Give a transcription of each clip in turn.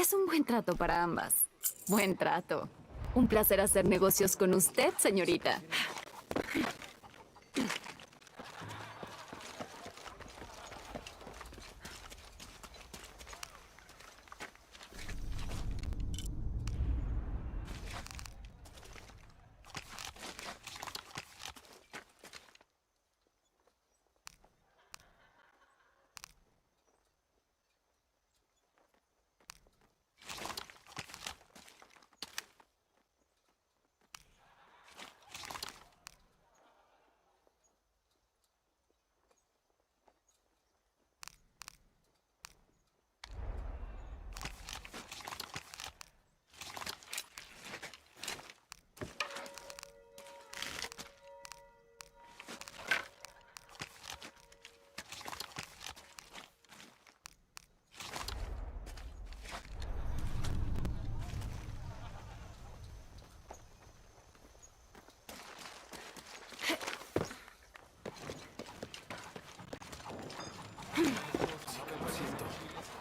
Es un buen trato para ambas. Buen trato. Un placer hacer negocios con usted, señorita.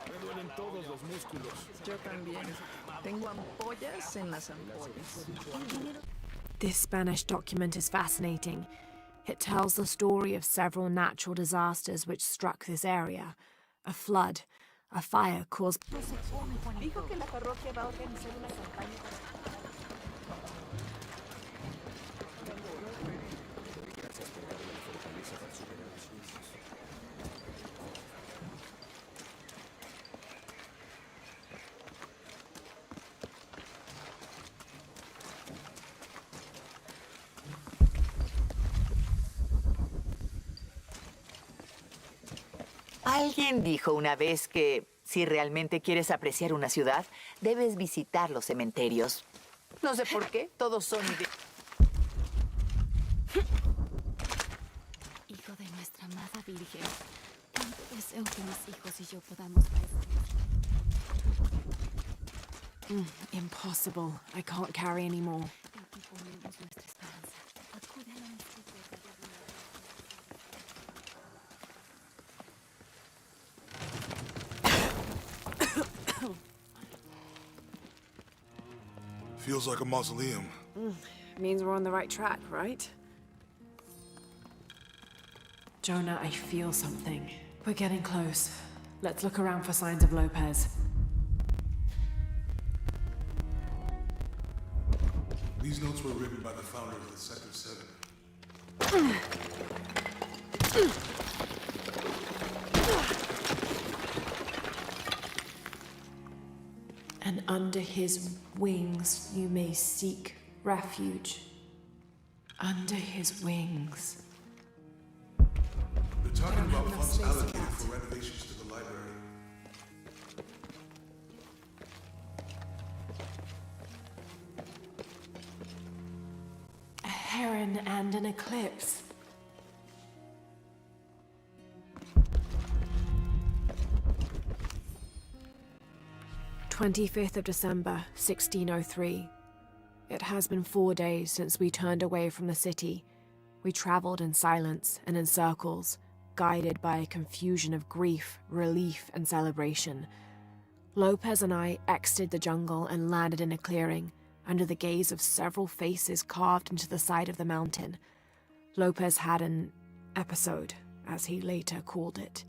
Me duelen todos los músculos. Yo también. Tengo ampollas en las ampollas. This Spanish document is fascinating. It tells the story of several natural disasters which struck this area. A flood, a fire caused... Dijo que la parroquia va a organizar una campaña para... Alguien dijo una vez que si realmente quieres apreciar una ciudad, debes visitar los cementerios. No sé por qué, todos son Hijo de nuestra amada Virgen, tanto deseo que mis hijos y yo podamos ver. Impossible. I can't carry anymore. En ti ponemos nuestra esperanza. Acude a la misericordia de Dios. Feels like a mausoleum. Means we're on the right track, right? Jonah, I feel something. We're getting close. Let's look around for signs of Lopez. These notes were written by the founder of the Sector 7. And under his wings you may seek refuge. Under his wings. They're talking about enough funds space for allocated that. for renovations to the library. A heron and an eclipse. "25th of December, 1603. It has been 4 days since we turned away from the city. We traveled in silence and in circles, guided by a confusion of grief, relief, and celebration. Lopez and I exited the jungle and landed in a clearing, under the gaze of several faces carved into the side of the mountain. Lopez had an episode, as he later called it.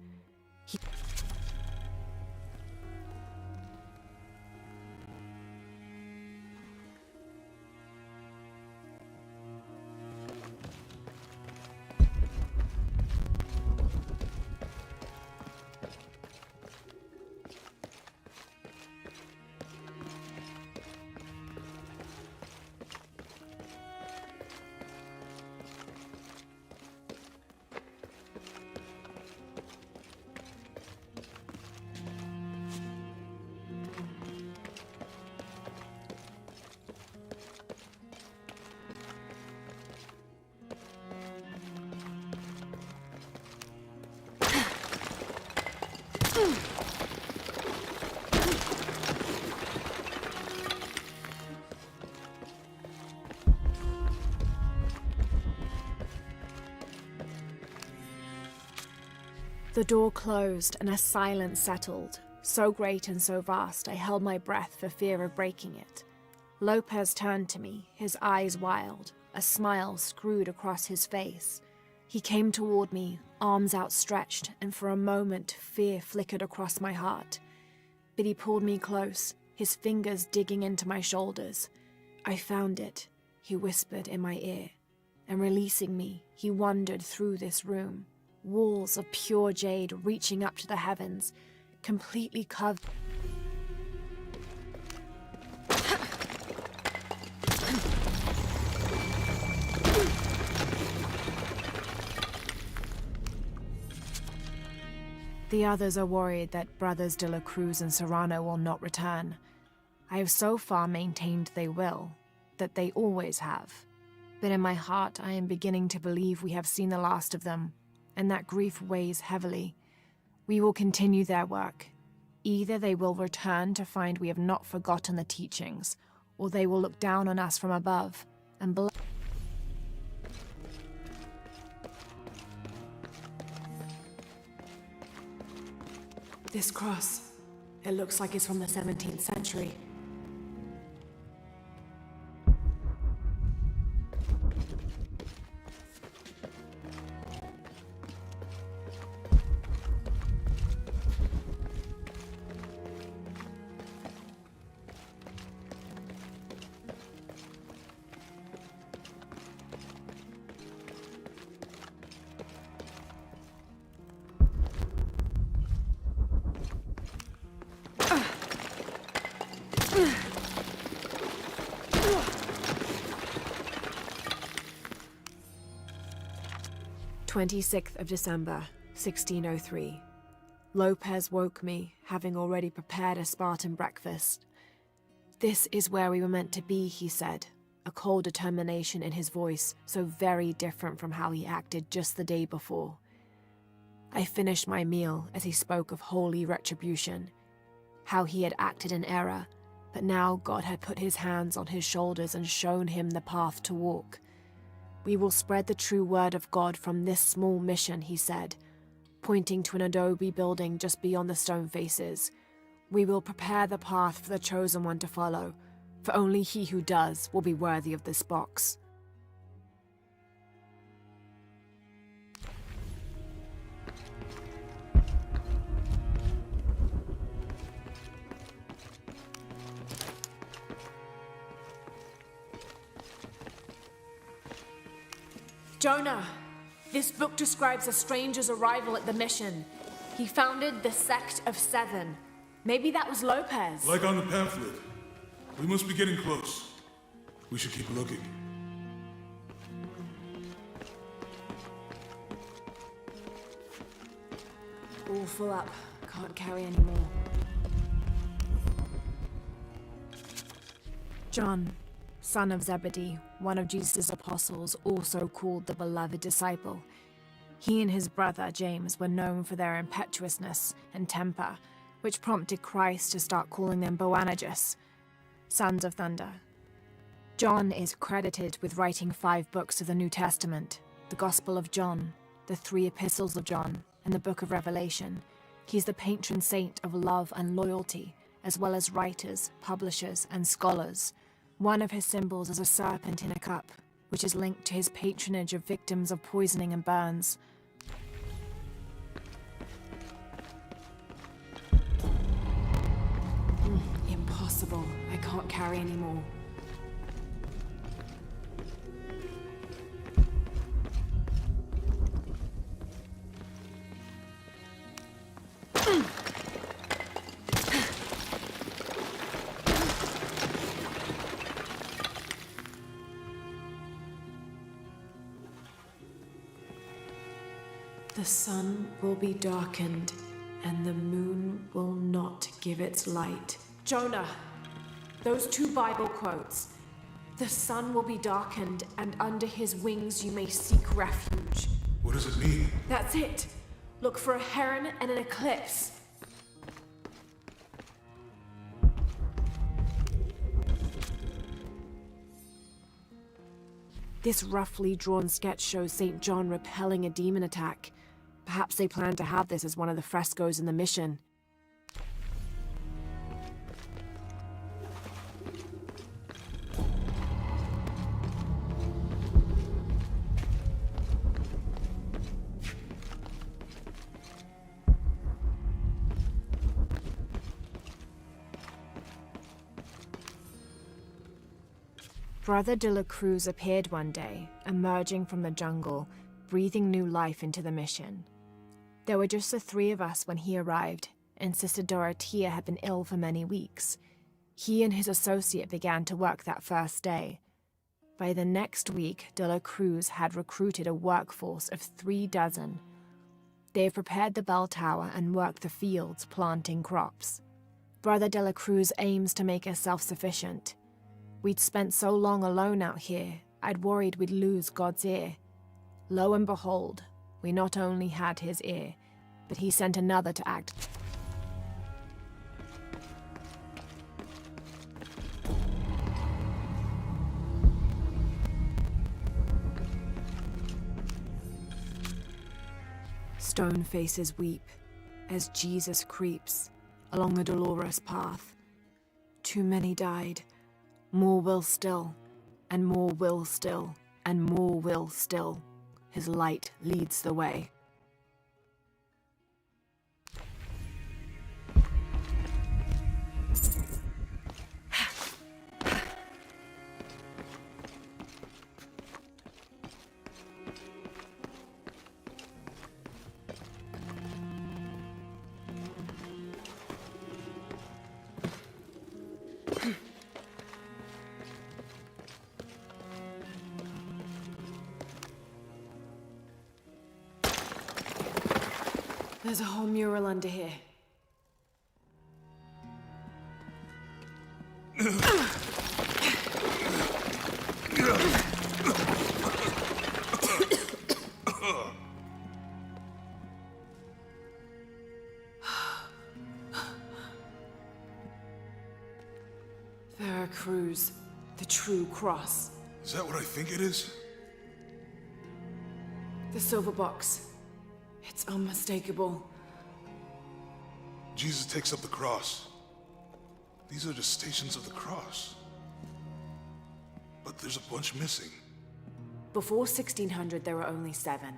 The door closed and a silence settled. So great and so vast, I held my breath for fear of breaking it. Lopez turned to me, his eyes wild, a smile screwed across his face. He came toward me, arms outstretched, and for a moment fear flickered across my heart. But he pulled me close, his fingers digging into my shoulders. I found it, he whispered in my ear, and releasing me, he wandered through this room, walls of pure jade reaching up to the heavens, completely covered. The others are worried that Brothers de la Cruz and Serrano will not return. I have so far maintained they will, that they always have. But in my heart, I am beginning to believe we have seen the last of them, and that grief weighs heavily. We will continue their work. Either they will return to find we have not forgotten the teachings, or they will look down on us from above and This cross, it looks like it's from the 17th century. December 1603. Lopez woke me, having already prepared a Spartan breakfast. "This is where we were meant to be," he said, a cold determination in his voice, so very different from how he acted just the day before. I finished my meal as he spoke of holy retribution, how he had acted in error, but now God had put his hands on his shoulders and shown him the path to walk. "We will spread the true word of God from this small mission," he said, pointing to an adobe building just beyond the stone faces. "We will prepare the path for the chosen one to follow, for only he who does will be worthy of this box." Jonah, this book describes a stranger's arrival at the mission. He founded the Sect of Seven. Maybe that was Lopez. Like on the pamphlet. We must be getting close. We should keep looking. All full up. Can't carry any more. John, son of Zebedee, one of Jesus' apostles, also called the beloved disciple. He and his brother James were known for their impetuousness and temper, which prompted Christ to start calling them Boanerges, sons of thunder. John is credited with writing 5 books of the New Testament, the Gospel of John, the 3 epistles of John, and the Book of Revelation. He's the patron saint of love and loyalty, as well as writers, publishers, and scholars. One of his symbols is a serpent in a cup, which is linked to his patronage of victims of poisoning and burns. Impossible. I can't carry any more. The sun will be darkened, and the moon will not give its light. Jonah, those 2 Bible quotes. The sun will be darkened, and under his wings you may seek refuge. What does it mean? That's it. Look for a heron and an eclipse. This roughly drawn sketch shows St. John repelling a demon attack. Perhaps they plan to have this as one of the frescoes in the mission. Brother de la Cruz appeared one day, emerging from the jungle, breathing new life into the mission. There were just the three of us when he arrived, and Sister Dorothea had been ill for many weeks. He and his associate began to work that first day. By the next week, de la Cruz had recruited a workforce of 36. They prepared the bell tower and worked the fields, planting crops. Brother de la Cruz aims to make us self-sufficient. We'd spent so long alone out here, I'd worried we'd lose God's ear. Lo and behold, we not only had his ear, but he sent another to act. Stone faces weep as Jesus creeps along a dolorous path. Too many died. More will still, and more will still, and more will still. His light leads the way. There's a whole mural under here. Veracruz, the true cross. Is that what I think it is? The silver box. It's unmistakable. Jesus takes up the cross. These are just stations of the cross. But there's a bunch missing. Before 1600, there were only 7.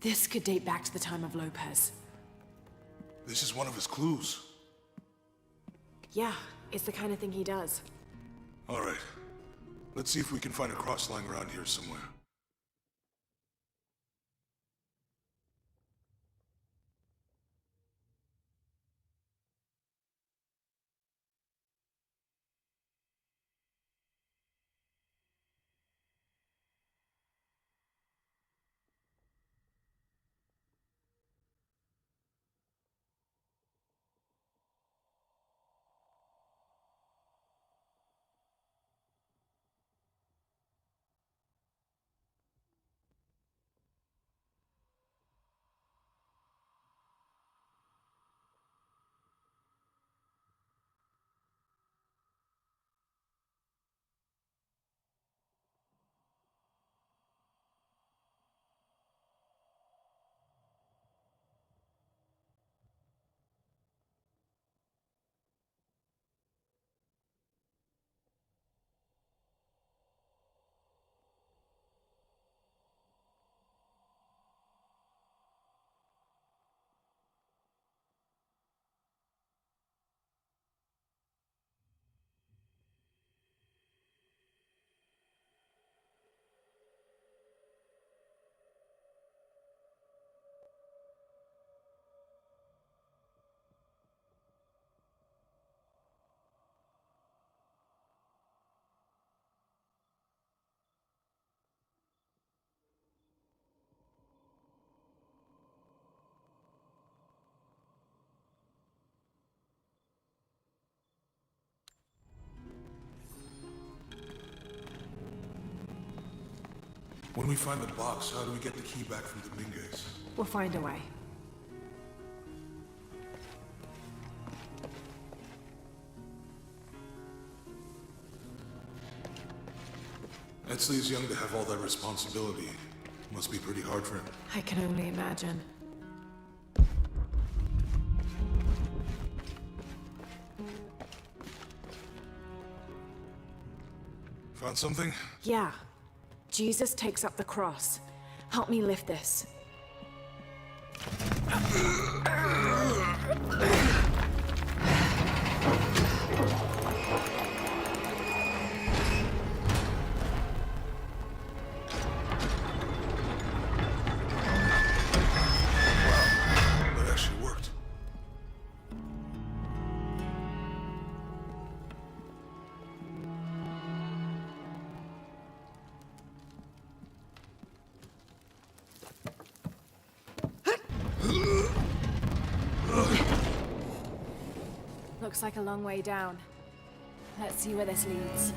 This could date back to the time of Lopez. This is one of his clues. Yeah, it's the kind of thing he does. All right. Let's see if we can find a cross lying around here somewhere. When we find the box, how do we get the key back from Dominguez? We'll find a way. Etzli is young to have all that responsibility. Must be pretty hard for him. I can only imagine. Found something? Yeah. Jesus takes up the cross. Help me lift this. Looks like a long way down. Let's see where this leads.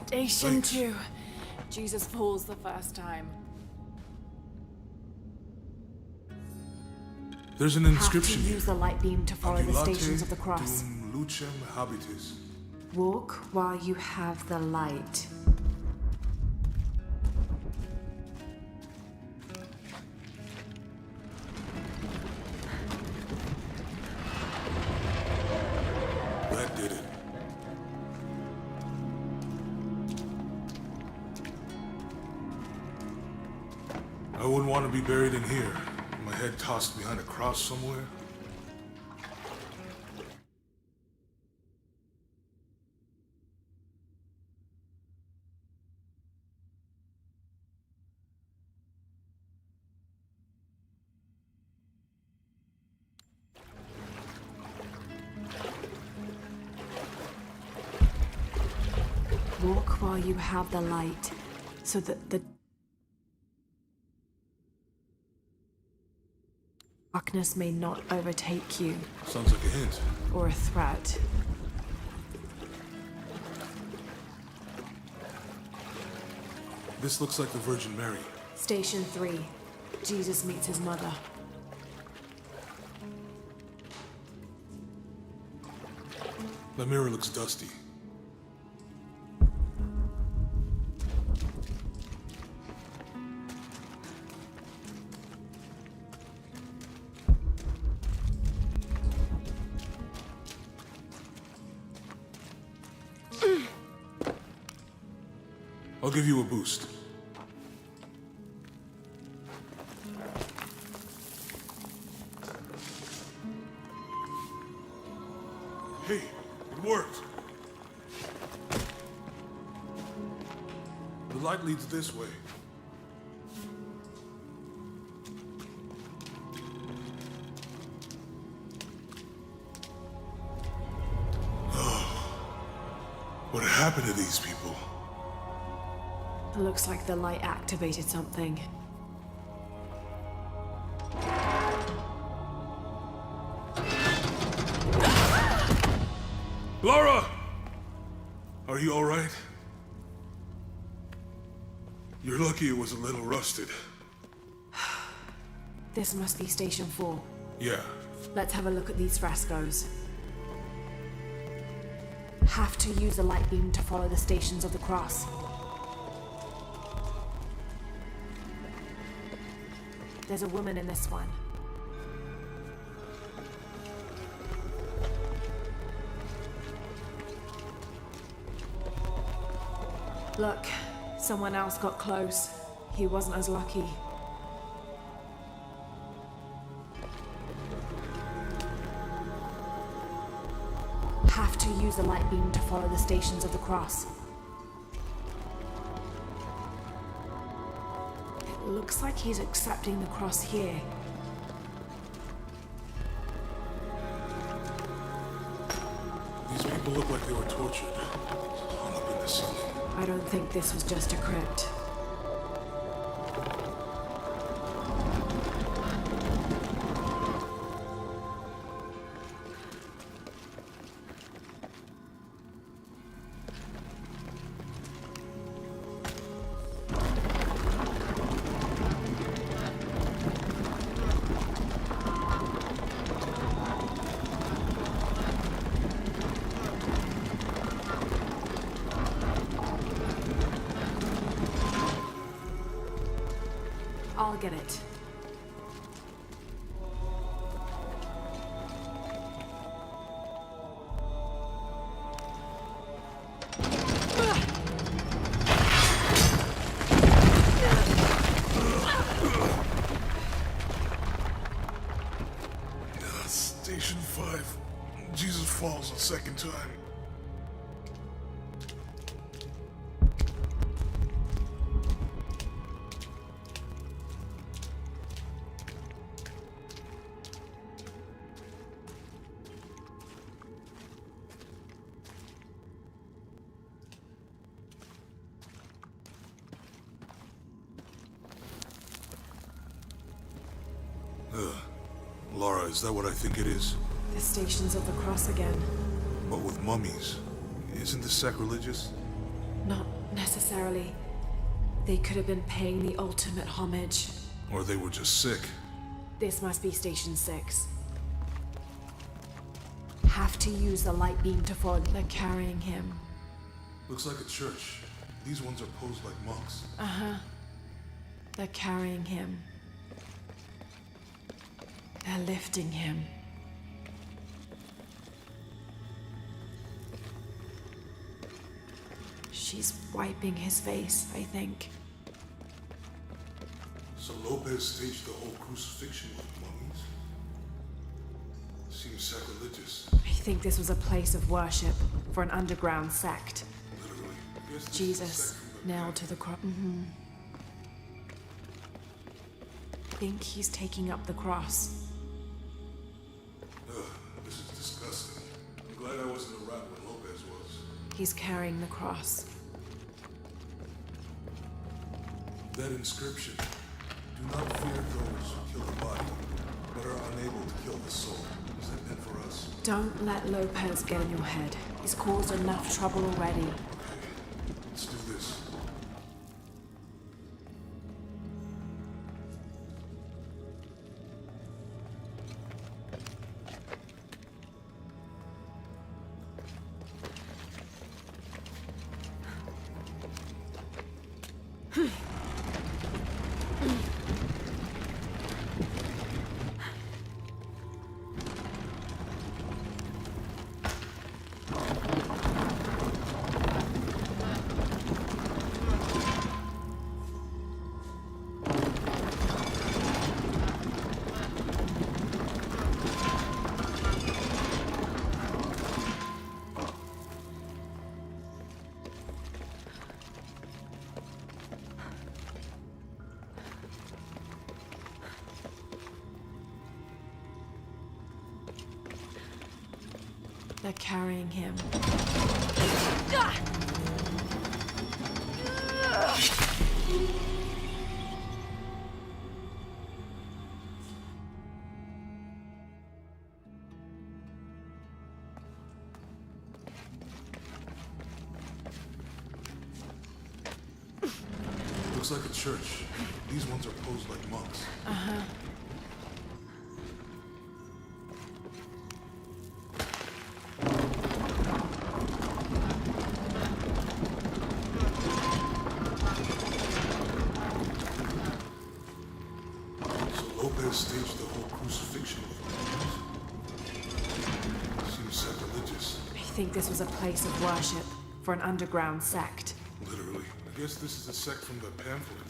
Station 2. Jesus falls the first time. There's an Have to inscription here. use the light beam to follow the Adulate stations of the cross. dum lucem habitis. Walk while you have the light. That did it. I wouldn't want to be buried in here. My head tossed behind a cross somewhere. Walk while you have the light, so that the darkness may not overtake you, Sounds like a hint. or a threat. This looks like the Virgin Mary. Station 3. Jesus meets his mother. The mirror looks dusty. I'll give you a boost. Hey, it worked. The light leads this way. What happened to these people? It looks like the light activated something. Laura! Are you all right? You're lucky it was a little rusted. This must be Station 4. Yeah. Let's have a look at these frescoes. Have to use the light beam to follow the stations of the cross. There's a woman in this one. Look, someone else got close. He wasn't as lucky. Have to use the light beam to follow the stations of the cross. It looks like he's accepting the cross here. These people look like they were tortured. Hung up in the ceiling. I don't think this was just a crypt. I'll get it. Station 5. Jesus falls a second time. Is that what I think it is? The Stations of the Cross again. But with mummies. Isn't this sacrilegious? Not necessarily. They could have been paying the ultimate homage. Or they were just sick. This must be Station 6. Have to use the light beam to follow. They're carrying him. Looks like a church. These ones are posed like monks. They're carrying him. They're lifting him. She's wiping his face, I think. So Lopez staged the whole crucifixion with mummies? Seems sacrilegious. I think this was a place of worship for an underground sect. Literally. I guess this is Jesus, the sect from the nailed to the cross. Think he's taking up the cross. This is disgusting. I'm glad I wasn't around when Lopez was. He's carrying the cross. That inscription. Do not fear those who kill the body, but are unable to kill the soul. Is that meant for us? Don't let Lopez get in your head. He's caused enough trouble already. Okay, let's do this. They're carrying him. Looks like a church. These ones are posed like monks. Lopez staged the whole crucifixion with mummies. Seems sacrilegious. I think this was a place of worship for an underground sect. Literally. I guess this is a sect from the pamphlet.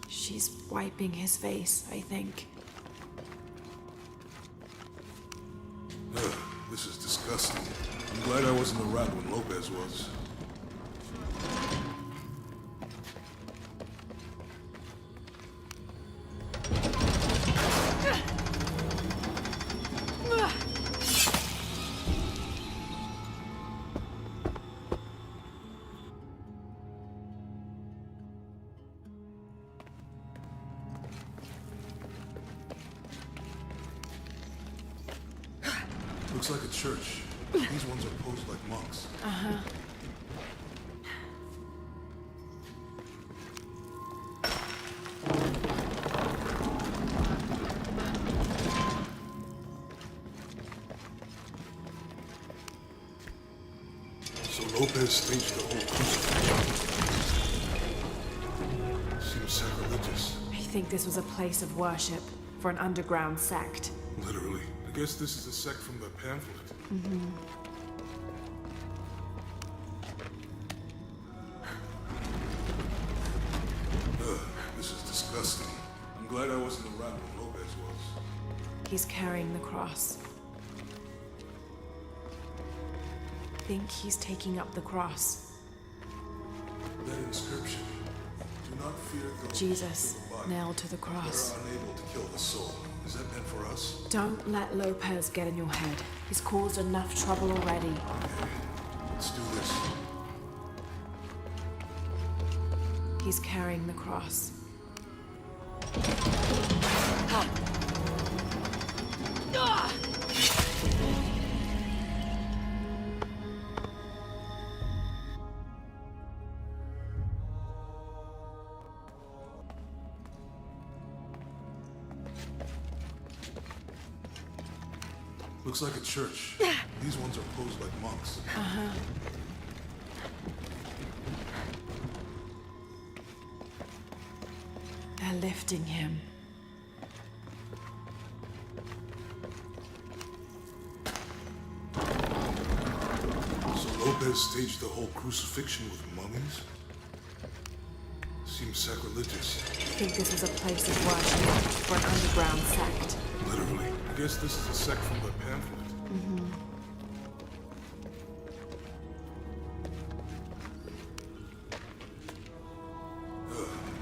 She's wiping his face, I think. This is disgusting. I'm glad I wasn't around when Lopez was. Looks like a church. These ones are posed like monks. So Lopez staged the whole crucifixion. Seems sacrilegious. I think this was a place of worship for an underground sect. Literally. I guess this is a sect from the pamphlet. This is disgusting. I'm glad I wasn't around when Lopez was. He's carrying the cross. Think he's taking up the cross. That inscription. Do not fear those Jesus, who kill the body, nailed to the but cross. are unable to kill the soul. Is that meant for us? Don't let Lopez get in your head. He's caused enough trouble already. Okay, let's do this. He's carrying the cross. Looks like a church. These ones are posed like monks. They're lifting him. So Lopez staged the whole crucifixion with mummies? Seems sacrilegious. I think this is a place of worship for an underground sect. Literally. I guess this is a sect from the pamphlet.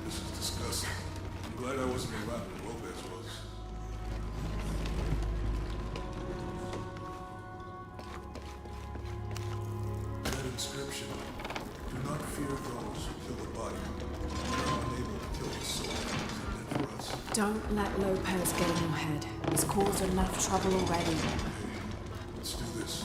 This is disgusting. I'm glad I wasn't around when Lopez was. That inscription. Do not fear those who kill the body. They are unable to kill the soul. Is it meant for us? Don't let Lopez get in your head. He's caused enough trouble already. Let's do this.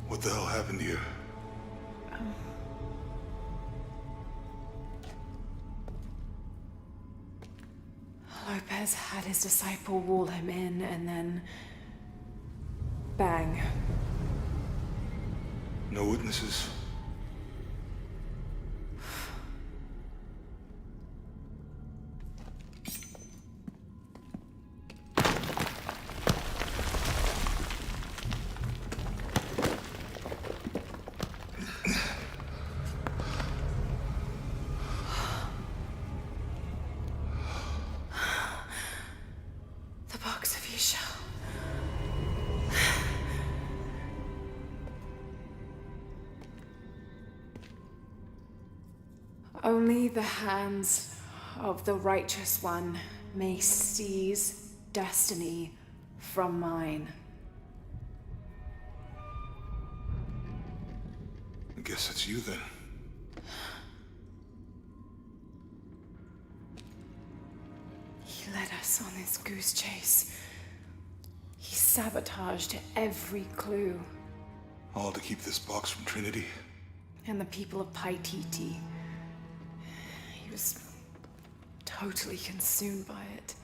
What the hell happened here? Lopez had his disciple wall him in, and then... bang. No witnesses? The box of Isha. Only the hands of the righteous one may seize destiny from mine. I guess it's you then. He led us on this goose chase. He sabotaged every clue. All to keep this box from Trinity? And the people of Paititi. He was totally consumed by it.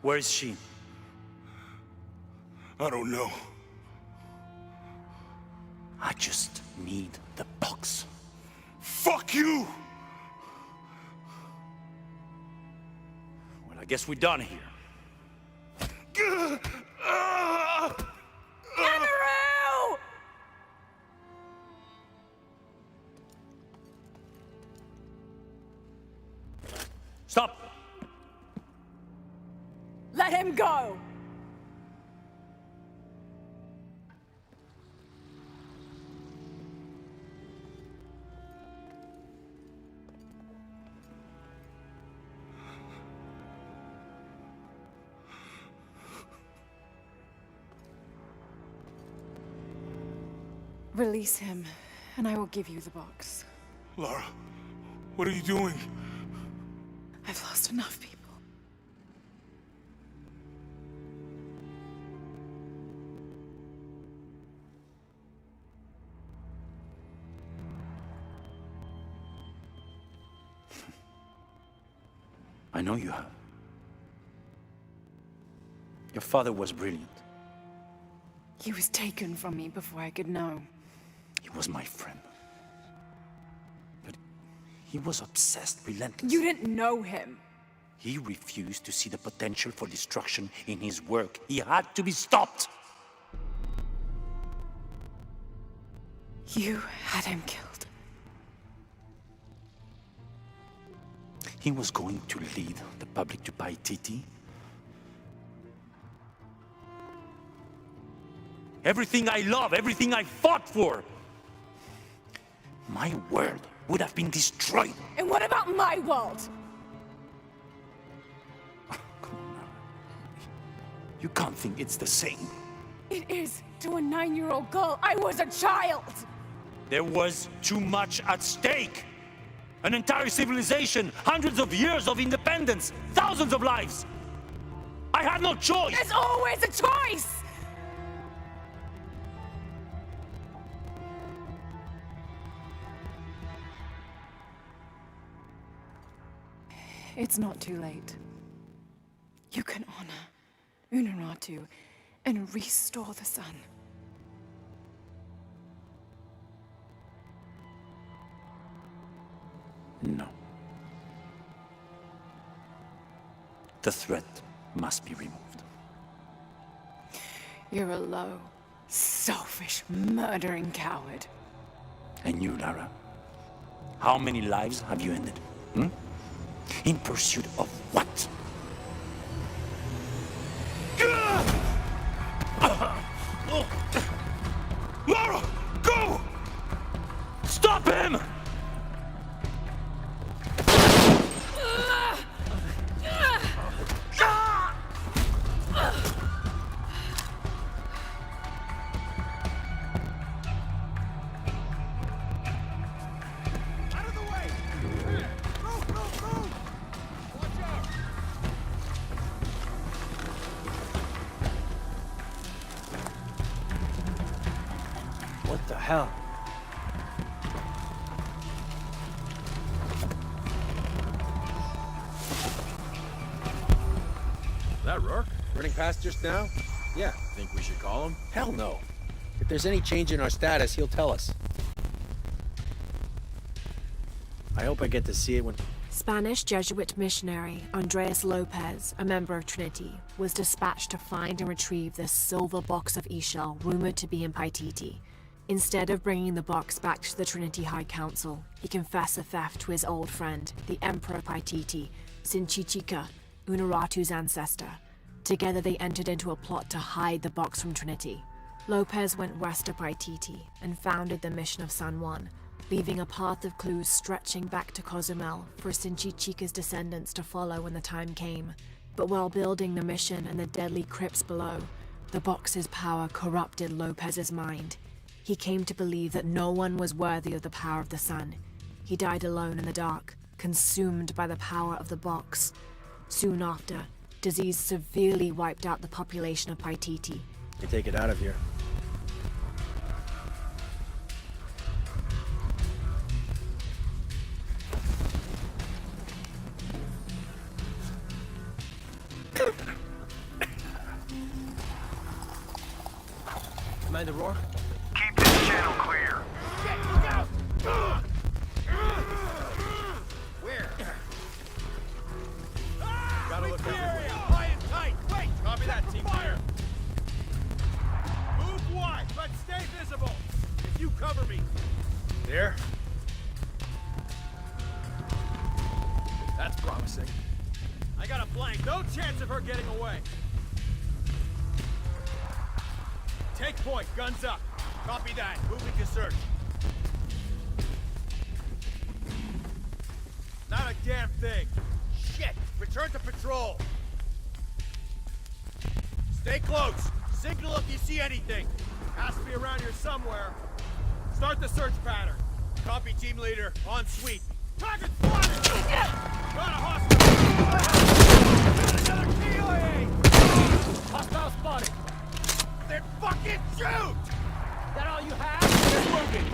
Where is she? I don't know. I just need the box. Fuck you! Well, I guess we're done here. Stop! Let him go! Release him, and I will give you the box. Lara, what are you doing? I've lost enough people. I know you have. Your father was brilliant. He was taken from me before I could know. He was my friend. But he was obsessed, relentless. You didn't know him. He refused to see the potential for destruction in his work. He had to be stopped. You had him killed. He was going to lead the public to Paititi. Everything I love, everything I fought for. My world would have been destroyed. And what about my world? Come on now. You can't think it's the same. It is to a 9-year-old girl. I was a child! There was too much at stake. An entire civilization, hundreds of years of independence, thousands of lives. I had no choice. There's always a choice! It's not too late. You can honor Unuratu and restore the sun. No. The threat must be removed. You're a low, selfish, murdering coward. And you, Lara? How many lives have you ended? In pursuit of what? Lara, go! Stop him! What the hell? That Rourke? Running past just now? Yeah. Think we should call him? Hell no. If there's any change in our status, he'll tell us. I hope I get to see it when... Spanish Jesuit missionary Andres Lopez, a member of Trinity, was dispatched to find and retrieve this silver box of Ishel rumored to be in Paititi. Instead of bringing the box back to the Trinity High Council, he confessed the theft to his old friend, the Emperor of Paititi, Sinchichika, Unuratu's ancestor. Together they entered into a plot to hide the box from Trinity. Lopez went west to Paititi and founded the mission of San Juan, leaving a path of clues stretching back to Cozumel for Sinchichika's descendants to follow when the time came. But while building the mission and the deadly crypts below, the box's power corrupted Lopez's mind. He came to believe that no one was worthy of the power of the sun. He died alone in the dark, consumed by the power of the box. Soon after, disease severely wiped out the population of Paititi. You take it out of here. Commander Rourke? Keep this channel clear. Shit, look out! Where? Gotta look the area. High and tight. Wait! Copy that, team. Fire! Move wide, but stay visible. If you cover me. There. That's promising. I got a blank. No chance of her getting away. Take point. Guns up. Copy that. Moving to search. Not a damn thing. Shit! Return to patrol. Stay close. Signal if you see anything. Has to be around here somewhere. Start the search pattern. Copy, team leader. On sweep. Target spotted! Got a hostile! Got another KIA! Hostile spotted! Then fucking shoot! That all you have? Keep moving!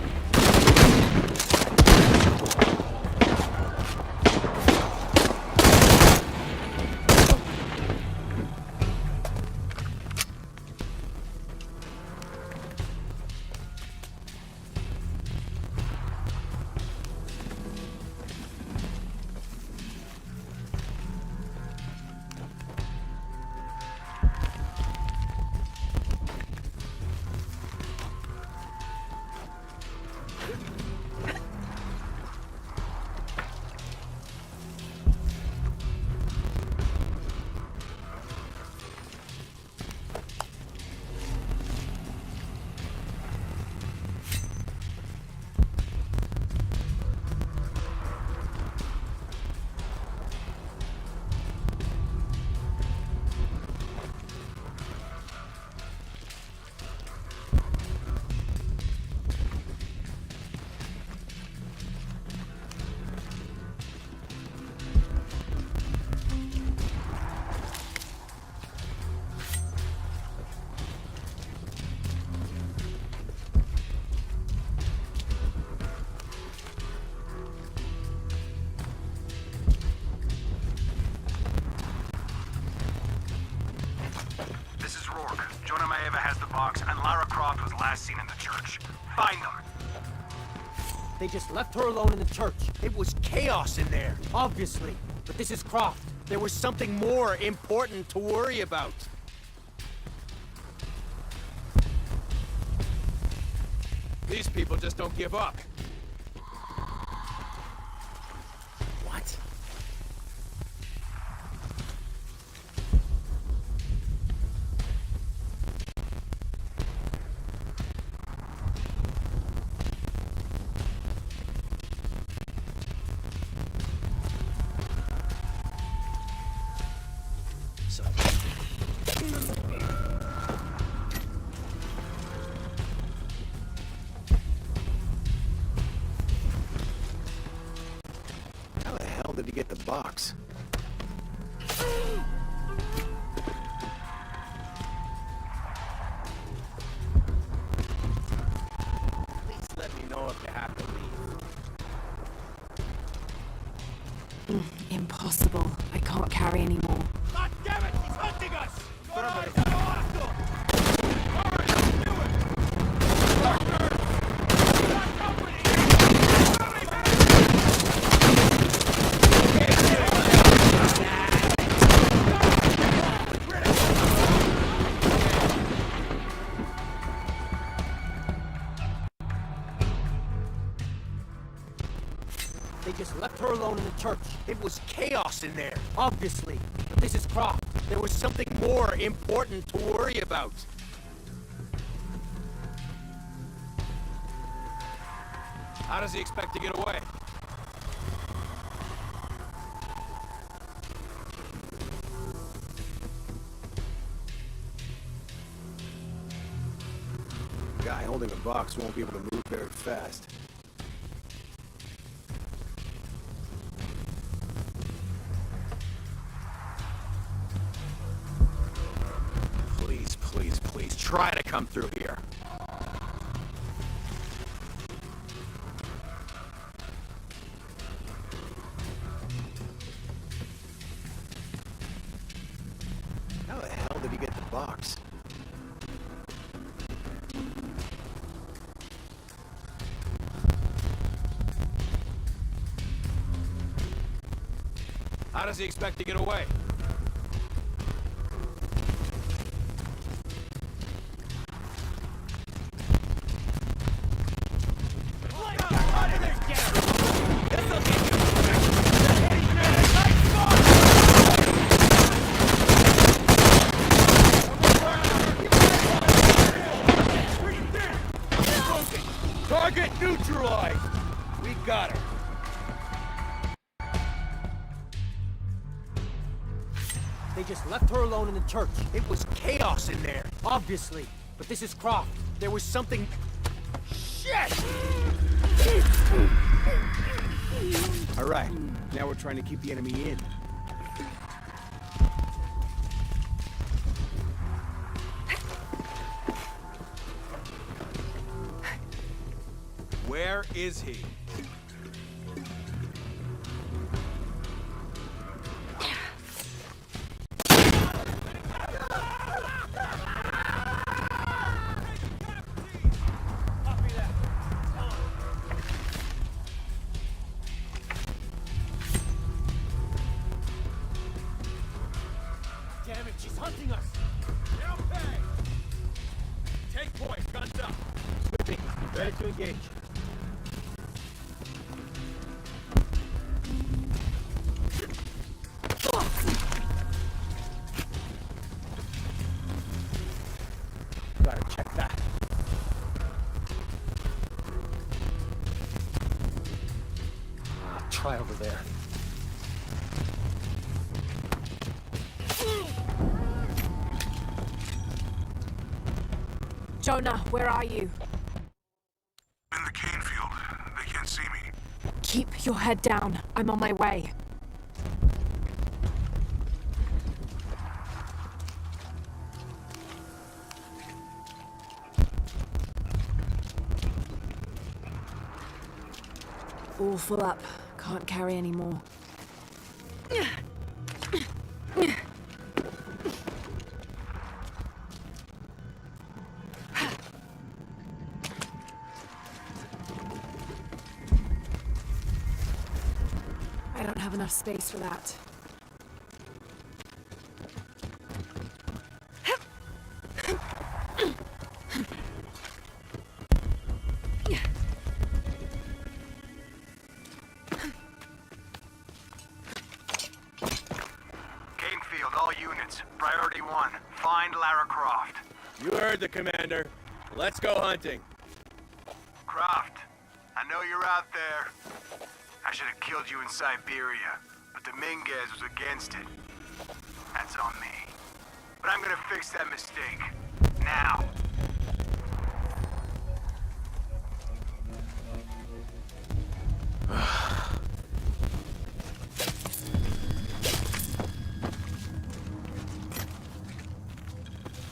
And Lara Croft was last seen in the church. Find them. They just left her alone in the church. It was chaos in there. Obviously. But this is Croft. There was something more important to worry about. These people just don't give up. What? How the hell did he get the box? Please let me know if you have to leave. Impossible. I can't carry anymore. God damn it! He's hunting us! They just left her alone in the church. It was chaos in there. Obviously. But this is Croft. There was something more important to worry about. How does he expect to get away? Guy holding a box won't be able to move very fast. Please, please, please, try to come through here. How the hell did he get the box? How does he expect to get away? Target neutralized! We got her. They just left her alone in the church. It was chaos in there. Obviously. But this is Croft. There was something... Shit! All right. Now we're trying to keep the enemy in. Where is he? Damn it, she's hunting us! Okay. Take point, guns up. Sweeping, ready to engage. Gotta check that. Try over there. Jonah, where are you? In the cane field. They can't see me. Keep your head down. I'm on my way. All full up. Can't carry any more. I don't have enough space for that. Field, all units. Priority 1. Find Lara Croft. You heard the commander. Let's go hunting. Croft, I know you're out there. I should have killed you in Siberia, but Dominguez was against it. That's on me. But I'm gonna fix that mistake. Now.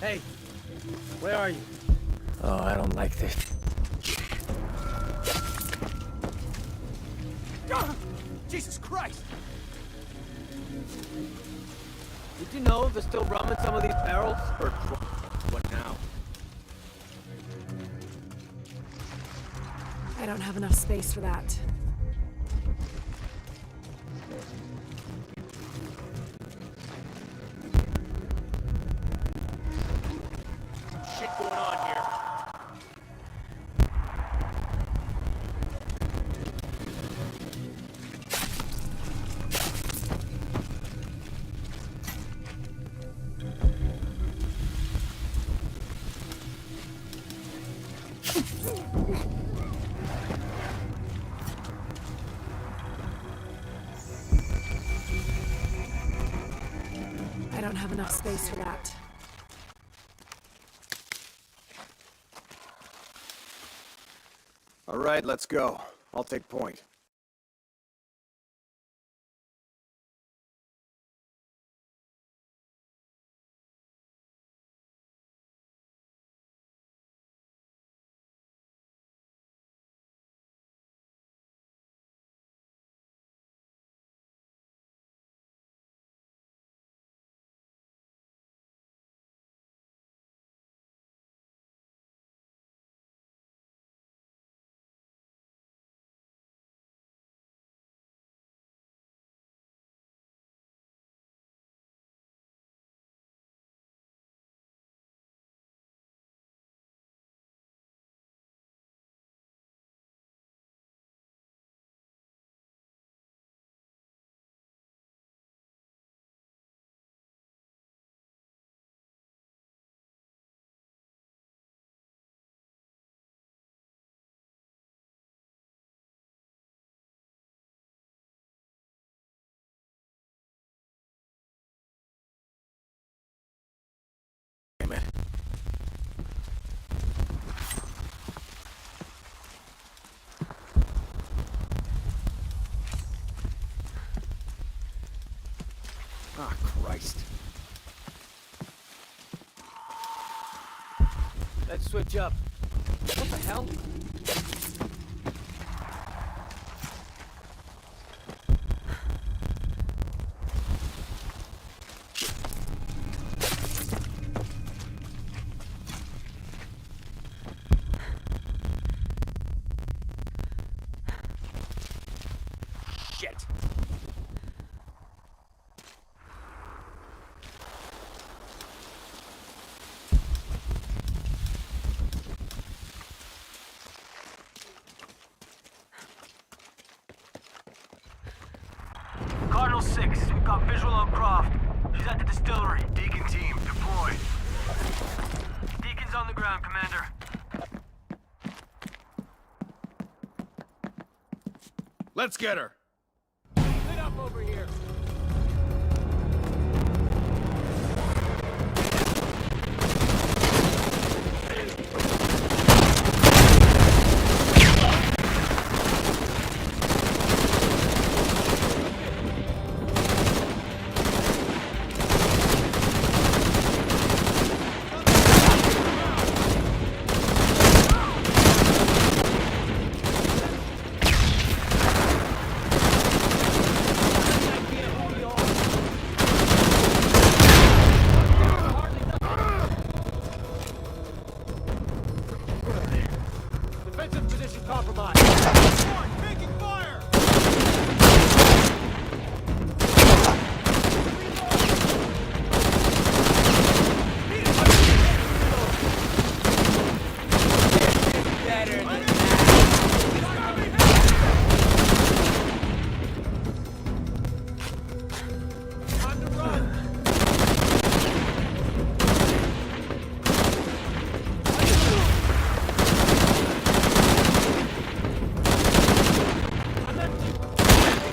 Hey, where are you? Oh, I don't like this. Jesus Christ! Did you know there's still rum in some of these barrels? Or what now? I don't have enough space for that. Shit going on here. I don't have enough space for that. All right, let's go. I'll take point. Ah, Christ. Let's switch up. What the hell? Shit. Cardinal 6, we've got visual on Croft. She's at the distillery. Deacon team, deploy. Deacon's on the ground, Commander. Let's get her. Lit up over here. Defensive position compromised. Juan, taking fire! Time to run.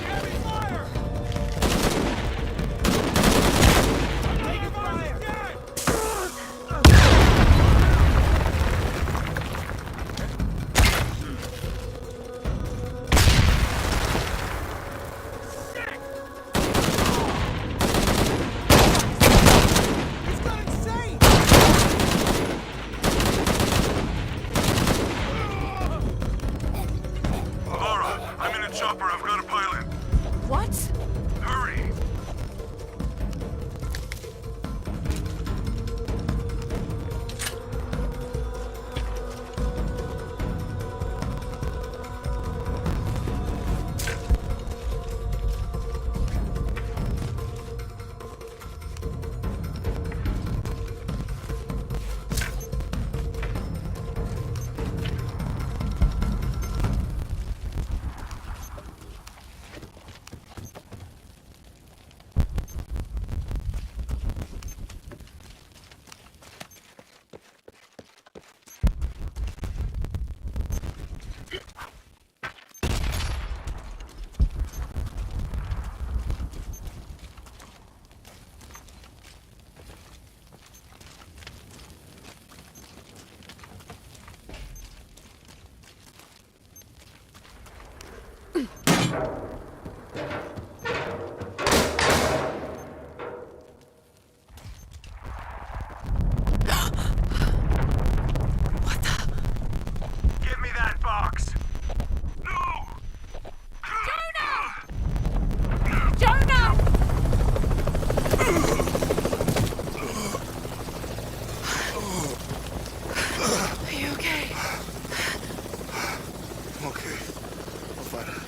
Heavy fire! Taking fire! Dead! He's gone insane! Laura, I'm in a chopper. I've got a pilot. What? Hurry. Give me that box. No! Jonah! Are you okay? Okay. I'll find her.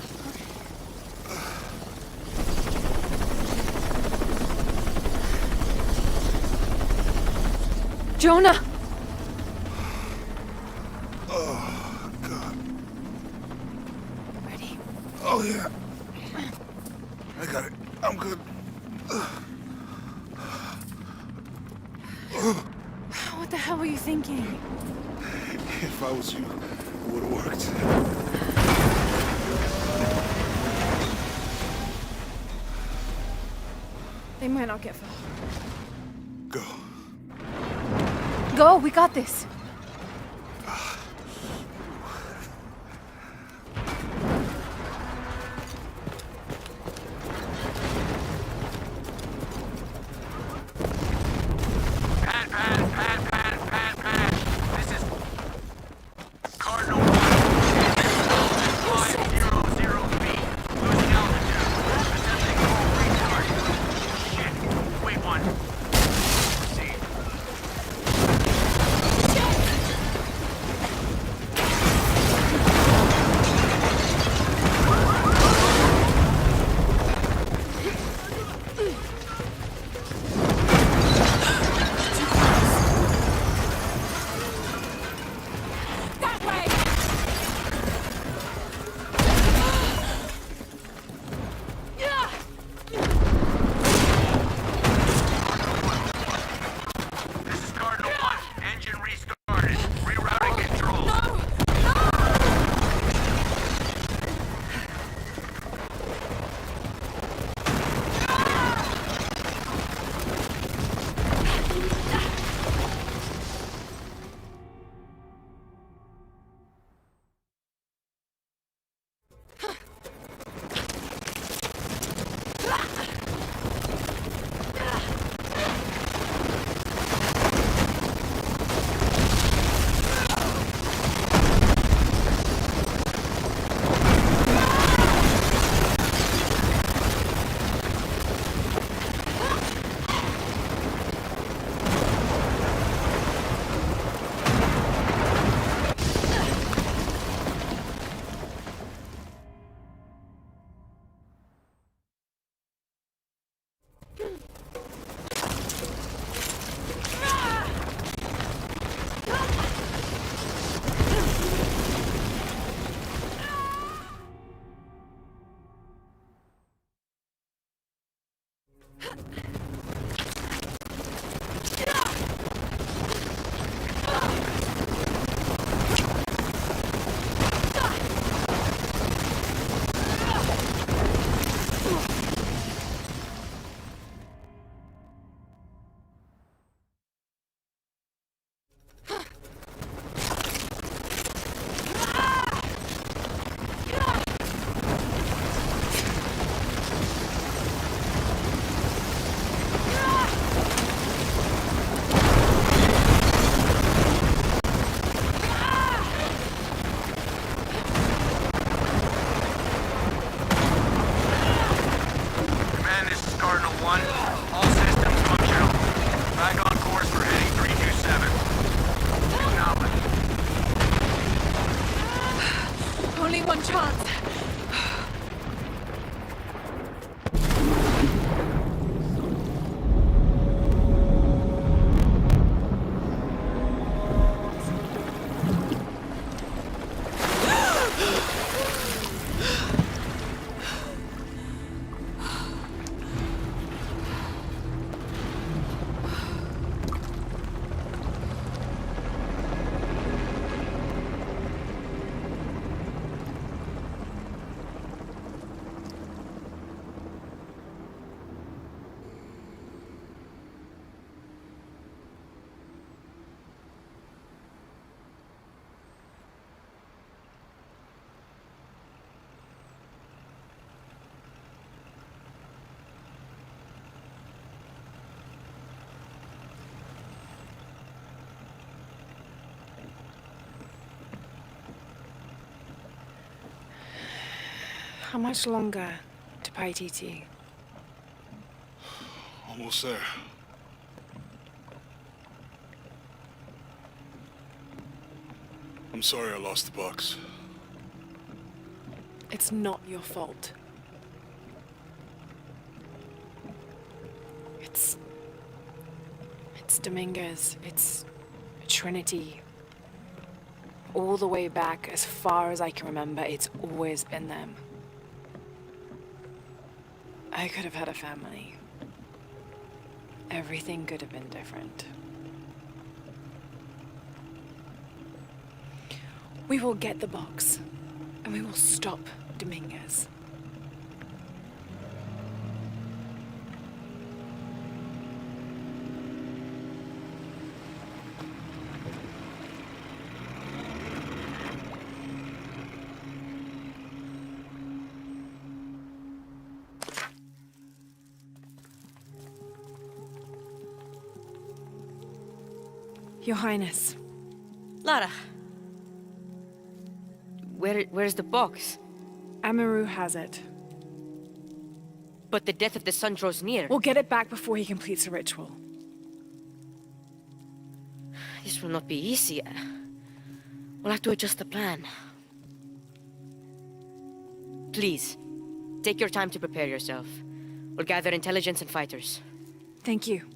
Jonah! Oh, God. Ready? Oh, yeah. I got it. I'm good. What the hell were you thinking? If I was you, it would have worked. They might not get far. Go. Go, we got this. Command, this is Cardinal 1. All systems functional. Back on course for heading 327. Acknowledge. Only one chance. How much longer to pay TT? Almost there. I'm sorry I lost the box. It's not your fault. It's Dominguez. It's Trinity. All the way back, as far as I can remember, it's always been them. I could have had a family. Everything could have been different. We will get the box, and we will stop Dominguez. Your Highness. Lara. Where's the box? Amaru has it. But the death of the sun draws near. We'll get it back before he completes the ritual. This will not be easy. We'll have to adjust the plan. Please, take your time to prepare yourself. We'll gather intelligence and fighters. Thank you.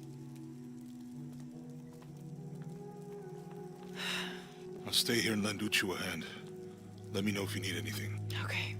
I'll stay here and lend Uchu a hand. Let me know if you need anything. Okay.